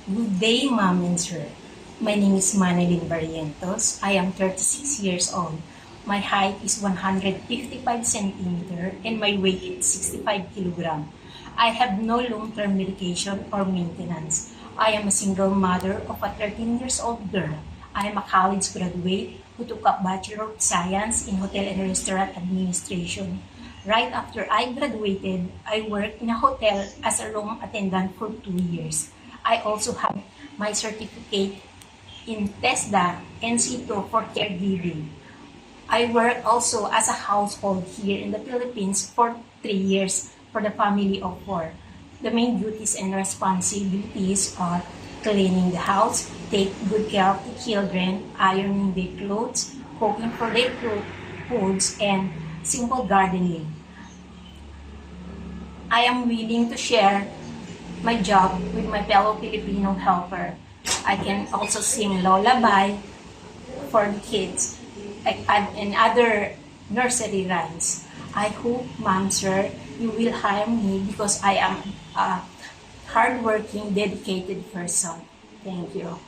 Good day, Ma'am and Sir. My name is Manilyn Barrientos. I am 36 years old. My height is 155 centimeter and my weight is 65 kilogram. I have no long-term medication or maintenance. I am a single mother of a 13 years old girl. I am a college graduate who took up Bachelor of Science in Hotel and Restaurant Administration. Right after I graduated, I worked in a hotel as a room attendant for 2 years. I also have my certificate in TESDA NC2 for caregiving. I work also as a household here in the Philippines for 3 years for the family of four. The main duties and responsibilities are cleaning the house, take good care of the children, ironing their clothes, cooking for their foods, and simple gardening. I am willing to share my job with my fellow Filipino helper. I can also sing lullaby for the kids and other nursery rhymes. I hope, Ma'am, Sir, you will hire me because I am a hardworking, dedicated person. Thank you.